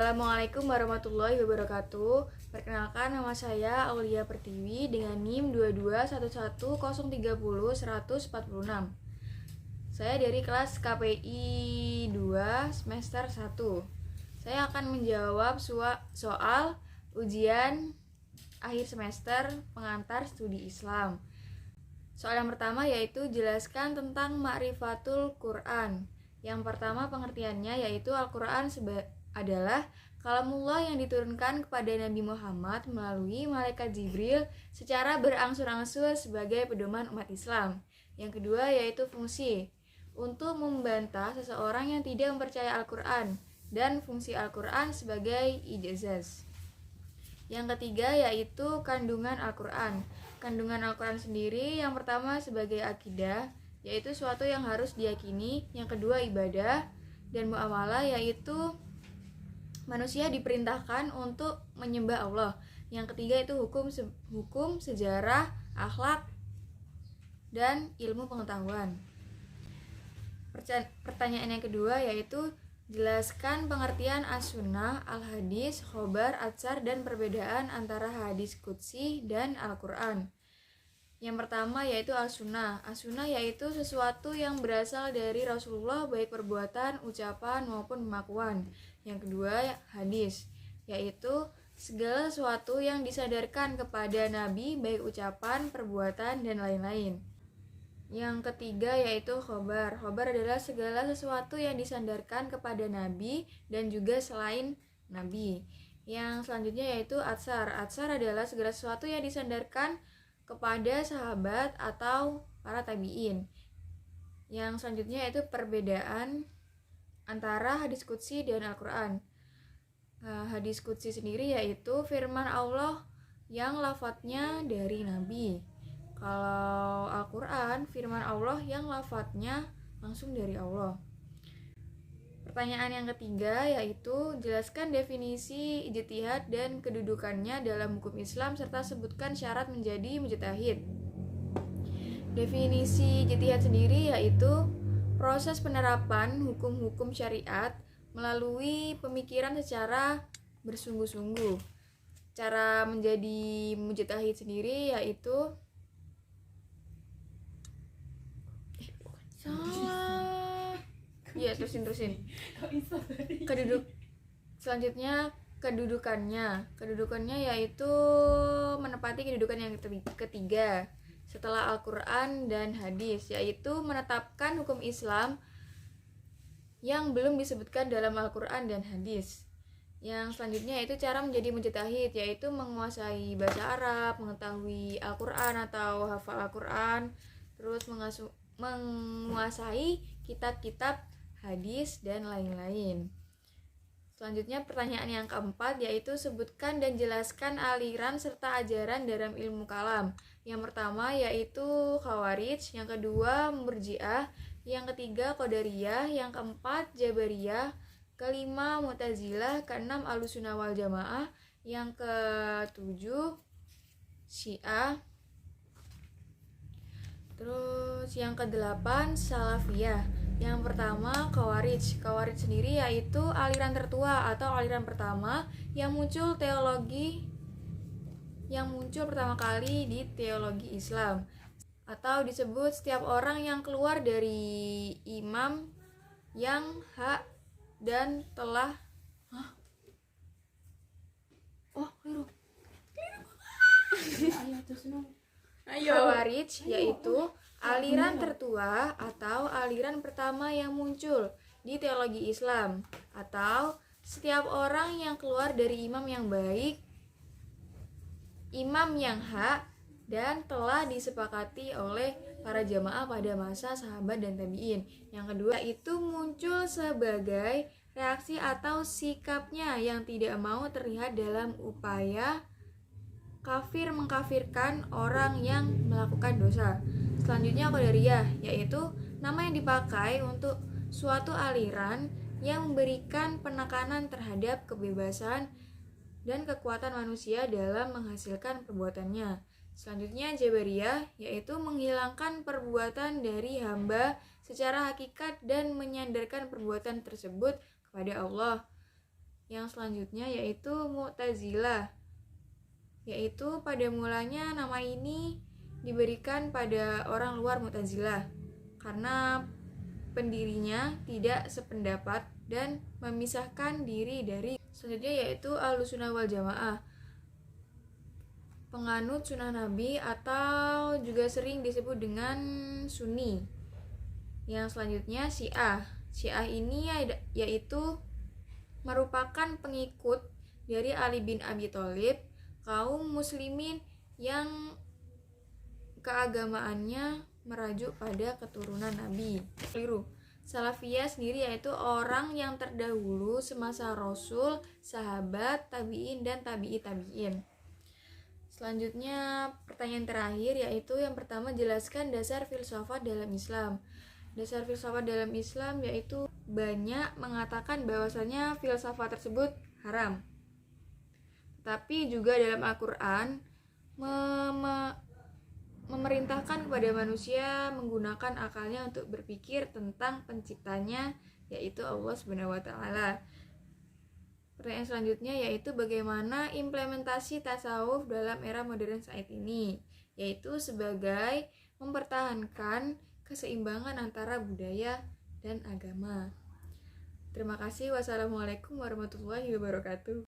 Assalamualaikum warahmatullahi wabarakatuh. Perkenalkan, nama saya Aulia Pertiwi dengan NIM 2211030-146. Saya dari kelas KPI 2 semester 1. Saya akan menjawab soal ujian akhir semester pengantar studi Islam. Soal yang pertama yaitu jelaskan tentang Ma'rifatul Quran. Yang pertama pengertiannya yaitu Al-Quran adalah kalamullah yang diturunkan kepada Nabi Muhammad melalui malaikat Jibril secara berangsur-angsur sebagai pedoman umat Islam. Yang kedua yaitu fungsi, untuk membantah seseorang yang tidak mempercayai Al-Quran, dan fungsi Al-Quran sebagai ijazah. Yang ketiga yaitu kandungan Al-Quran. Kandungan Al-Quran sendiri yang pertama sebagai akidah, yaitu suatu yang harus diyakini. Yang kedua ibadah dan muamalah, yaitu manusia diperintahkan untuk menyembah Allah. Yang ketiga itu hukum, sejarah, akhlak, dan ilmu pengetahuan. Pertanyaan yang kedua yaitu jelaskan pengertian as-sunnah, al-hadis, khobar, atsar, dan perbedaan antara hadis qudsi dan Al-Quran. Yang pertama yaitu as-sunnah. As-sunnah yaitu sesuatu yang berasal dari Rasulullah, baik perbuatan, ucapan, maupun pengakuan. Yang kedua hadis, yaitu segala sesuatu yang disandarkan kepada Nabi, baik ucapan, perbuatan, dan lain-lain. Yang ketiga yaitu khobar. Khobar adalah segala sesuatu yang disandarkan kepada Nabi dan juga selain Nabi. Yang selanjutnya yaitu atsar. Atsar adalah segala sesuatu yang disandarkan kepada sahabat atau para tabi'in. Yang selanjutnya yaitu perbedaan antara hadis qudsi dan Al-Quran. Hadis qudsi sendiri yaitu firman Allah yang lafadznya dari Nabi. Kalau Al-Quran, firman Allah yang lafadznya langsung dari Allah. Pertanyaan yang ketiga yaitu jelaskan definisi ijtihad dan kedudukannya dalam hukum Islam serta sebutkan syarat menjadi mujtahid. Definisi ijtihad sendiri yaitu proses penerapan hukum-hukum syariat melalui pemikiran secara bersungguh-sungguh. Cara menjadi mujtahid sendiri yaitu terusin. Selanjutnya kedudukannya yaitu menepati kedudukan yang ketiga setelah Al-Quran dan hadis, yaitu menetapkan hukum Islam yang belum disebutkan dalam Al-Quran dan hadis. Yang selanjutnya yaitu cara menjadi mujtahid, yaitu menguasai bahasa Arab, mengetahui Al-Quran atau hafal Al-Quran, terus menguasai kitab-kitab hadis dan lain-lain. Selanjutnya pertanyaan yang keempat yaitu sebutkan dan jelaskan aliran serta ajaran dalam ilmu kalam. Yang pertama yaitu Khawarij, yang kedua Murji'ah, yang ketiga Qadariyah, yang keempat Jabariyah, kelima Mu'tazilah, keenam Ahlussunnah wal Jamaah, yang ketujuh Syiah, terus yang kedelapan Salafiyah. Yang pertama Khawarij. Khawarij sendiri yaitu aliran tertua atau aliran pertama yang muncul pertama kali di teologi Islam, atau disebut setiap orang yang keluar dari imam yang hak dan telah Khawarij yaitu aliran tertua atau aliran pertama yang muncul di teologi Islam, atau setiap orang yang keluar dari imam yang baik, imam yang hak, dan telah disepakati oleh para jamaah pada masa sahabat dan tabi'in. Yang kedua itu muncul sebagai reaksi atau sikapnya yang tidak mau terlihat dalam upaya kafir mengkafirkan orang yang melakukan dosa. Selanjutnya Qadariyah, yaitu nama yang dipakai untuk suatu aliran yang memberikan penekanan terhadap kebebasan dan kekuatan manusia dalam menghasilkan perbuatannya. Selanjutnya Jabariyah, yaitu menghilangkan perbuatan dari hamba secara hakikat dan menyandarkan perbuatan tersebut kepada Allah. Yang selanjutnya yaitu Mu'tazilah, yaitu pada mulanya nama ini diberikan pada orang luar Mu'tazilah karena pendirinya tidak sependapat dan memisahkan diri dari. Selanjutnya yaitu Ahlussunnah wal Jamaah, penganut sunnah Nabi atau juga sering disebut dengan Sunni. Yang selanjutnya Syiah. Syiah ini yaitu merupakan pengikut dari Ali bin Abi Thalib, kaum muslimin yang keagamaannya merajuk pada keturunan Nabi. Keliru. Salafiyah sendiri yaitu orang yang terdahulu semasa Rasul, sahabat, tabi'in, dan tabi'i tabi'in. Selanjutnya pertanyaan terakhir yaitu yang pertama, jelaskan dasar filsafat dalam Islam. Dasar filsafat dalam Islam yaitu banyak mengatakan bahwasanya filsafat tersebut haram. Tapi juga dalam Al-Quran memerintahkan kepada manusia menggunakan akalnya untuk berpikir tentang penciptanya, yaitu Allah Subhanahu wa taala. Pertanyaan selanjutnya yaitu bagaimana implementasi tasawuf dalam era modern saat ini, yaitu sebagai mempertahankan keseimbangan antara budaya dan agama. Terima kasih. Wassalamualaikum warahmatullahi wabarakatuh.